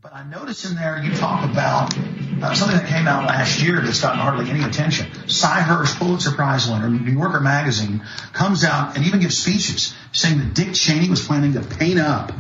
But I noticed in there you talk about something that came out last year that's gotten hardly any attention. Cy Hirsch, Pulitzer Prize winner, New Yorker magazine, comes out and even gives speeches saying that Dick Cheney was planning to paint up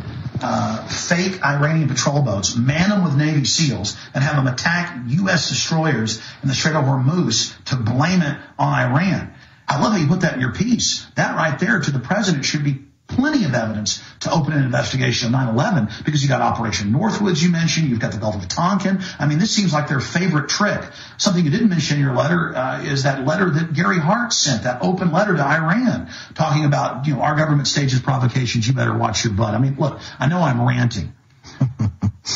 fake Iranian patrol boats, man them with Navy SEALs, and have them attack U.S. destroyers in the Strait of Hormuz to blame it on Iran. I love how you put that in your piece. That right there to the president should be plenty of evidence to open an investigation of 9/11, because you got Operation Northwoods you mentioned, you've got the Gulf of Tonkin. I mean, this seems like their favorite trick. Something you didn't mention in your letter is that letter that Gary Hart sent, that open letter to Iran, talking about, our government stages provocations, you better watch your butt. I mean, look, I know I'm ranting.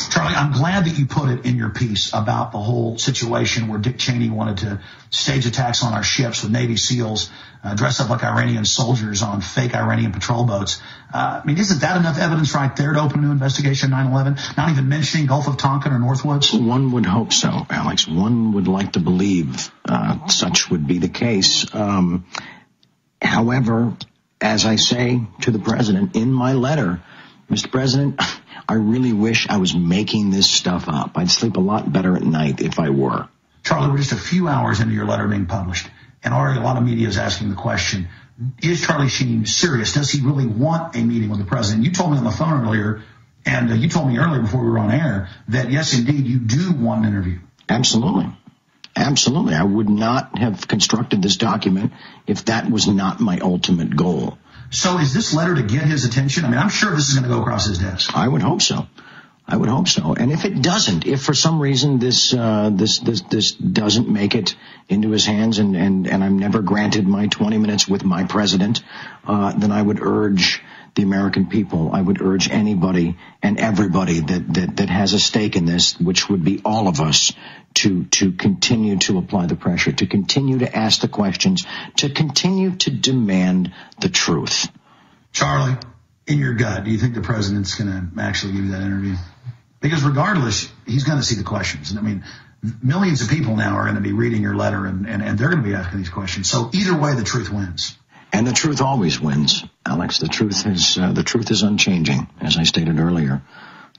Charlie, I'm glad that you put it in your piece about the whole situation where Dick Cheney wanted to stage attacks on our ships with Navy SEALs, dress up like Iranian soldiers on fake Iranian patrol boats. I mean, isn't that enough evidence right there to open a new investigation of 9/11? Not even mentioning Gulf of Tonkin or Northwoods? One would hope so, Alex. One would like to believe such would be the case. However, as I say to the president in my letter, Mr. President, I really wish I was making this stuff up. I'd sleep a lot better at night if I were. Charlie, we're just a few hours into your letter being published, and already a lot of media is asking the question, is Charlie Sheen serious? Does he really want a meeting with the president? You told me on the phone earlier, and you told me earlier before we were on air, that yes, indeed, you do want an interview. Absolutely. Absolutely. I would not have constructed this document if that was not my ultimate goal. So is this letter to get his attention? I mean, I'm sure this is going to go across his desk. I would hope so. And if it doesn't, if for some reason this doesn't make it into his hands and I'm never granted my 20 minutes with my president, then I would urge the American people, I would urge anybody and everybody that has a stake in this, which would be all of us, to continue to apply the pressure, to continue to ask the questions, to continue to demand the truth. Charlie, in your gut, do you think the president's going to actually give you that interview? Because regardless, he's going to see the questions. And I mean, millions of people now are going to be reading your letter and they're going to be asking these questions. So either way, the truth wins. And the truth always wins, Alex. The truth is unchanging, as I stated earlier.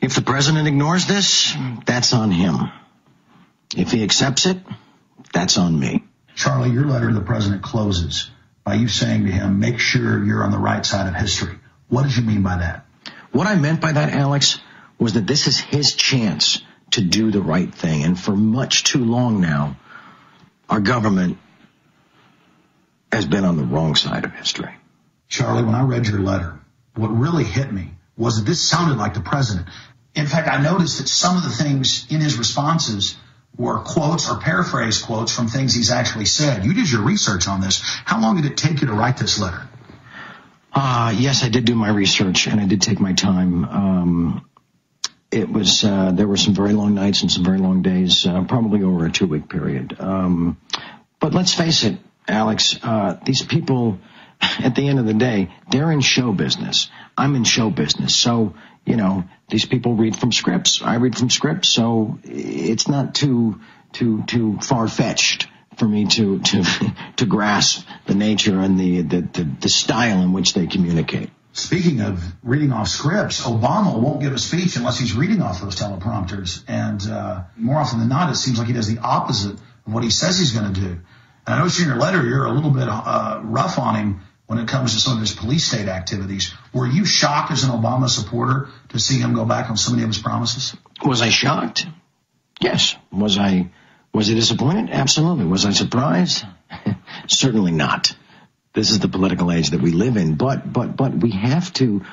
If the president ignores this, that's on him. If he accepts it, that's on me. Charlie, your letter to the president closes by you saying to him, make sure you're on the right side of history. What did you mean by that? What I meant by that, Alex, was that this is his chance to do the right thing. And for much too long now, our government has been on the wrong side of history. Charlie, when I read your letter, what really hit me was that this sounded like the president. In fact, I noticed that some of the things in his responses were quotes or paraphrased quotes from things he's actually said. You did your research on this. How long did it take you to write this letter? Yes, I did do my research, and I did take my time. It was there were some very long nights and some very long days, probably over a 2-week period. But let's face it, Alex, these people, at the end of the day, they're in show business. I'm in show business. So, these people read from scripts. I read from scripts. So it's not too far-fetched for me to grasp the nature and the style in which they communicate. Speaking of reading off scripts, Obama won't give a speech unless he's reading off those teleprompters. And more often than not, it seems like he does the opposite of what he says he's going to do. And I noticed in your letter you're a little bit rough on him when it comes to some of his police state activities. Were you shocked as an Obama supporter to see him go back on so many of his promises? Was I shocked? Yes. Was I disappointed? Absolutely. Was I surprised? Certainly not. This is the political age that we live in, but we have to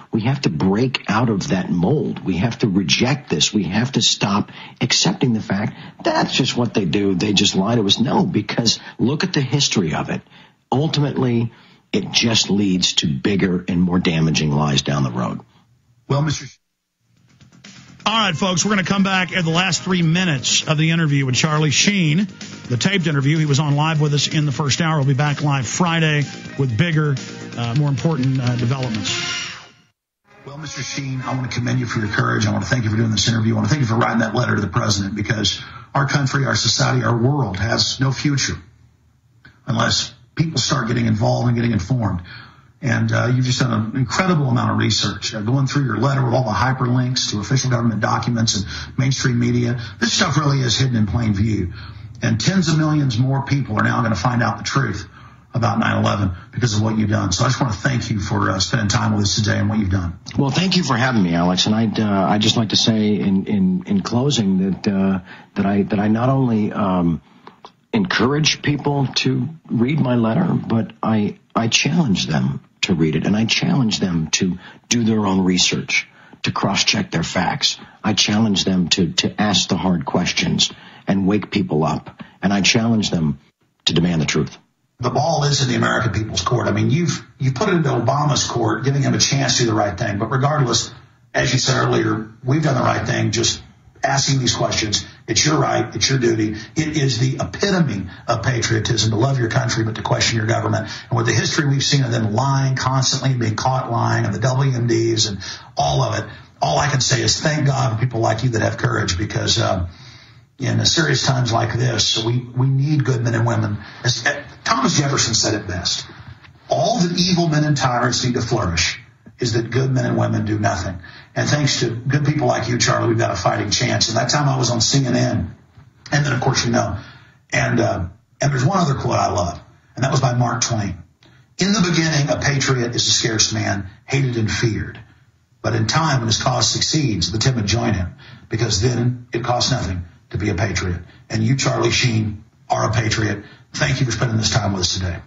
break out of that mold. We have to reject this. We have to stop accepting the fact that's just what they do. They just lie to us. No, because look at the history of it. Ultimately, it just leads to bigger and more damaging lies down the road. Well, Mr. All right, folks, we're going to come back at the last 3 minutes of the interview with Charlie Sheen, the taped interview. He was on live with us in the first hour. We'll be back live Friday with bigger, more important developments. Well, Mr. Sheen, I want to commend you for your courage. I want to thank you for doing this interview. I want to thank you for writing that letter to the president, because our country, our society, our world has no future unless people start getting involved and getting informed. And you've just done an incredible amount of research, going through your letter with all the hyperlinks to official government documents and mainstream media. This stuff really is hidden in plain view. And tens of millions more people are now going to find out the truth about 9/11 because of what you've done. So I just want to thank you for spending time with us today and what you've done. Well, thank you for having me, Alex. And I'd just like to say in closing that I not only encourage people to read my letter, but I challenge them to read it, and I challenge them to do their own research, to cross-check their facts. I challenge them to ask the hard questions and wake people up, and I challenge them to demand the truth. The ball is in the American people's court. I mean, you've put it into Obama's court, giving him a chance to do the right thing. But regardless, as you said earlier, we've done the right thing, just asking these questions. It's your right. It's your duty. It is the epitome of patriotism to love your country, but to question your government. And with the history we've seen of them lying constantly, being caught lying, and the WMDs and all of it, all I can say is thank God for people like you that have courage, because in serious times like this, we need good men and women. As Thomas Jefferson said it best, all that evil men and tyrants need to flourish is that good men and women do nothing. And thanks to good people like you, Charlie, we've got a fighting chance. And that time I was on CNN, and then, of course, and there's one other quote I love, and that was by Mark Twain. In the beginning, a patriot is a scarce man, hated and feared. But in time, when his cause succeeds, the timid join him, because then it costs nothing to be a patriot. And you, Charlie Sheen, are a patriot. Thank you for spending this time with us today.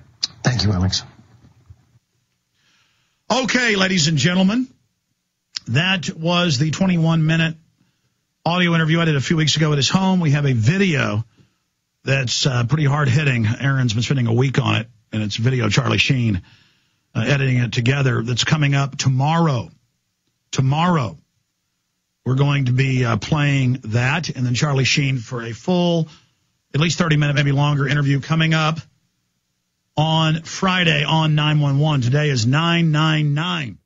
Thank you, Alex. Okay, ladies and gentlemen, that was the 21-minute audio interview I did a few weeks ago at his home. We have a video that's pretty hard-hitting. Aaron's been spending a week on it, and it's video Charlie Sheen editing it together. That's coming up tomorrow. Tomorrow, we're going to be playing that, and then Charlie Sheen for a full, at least 30-minute, maybe longer interview coming up on Friday on 911. Today is 999.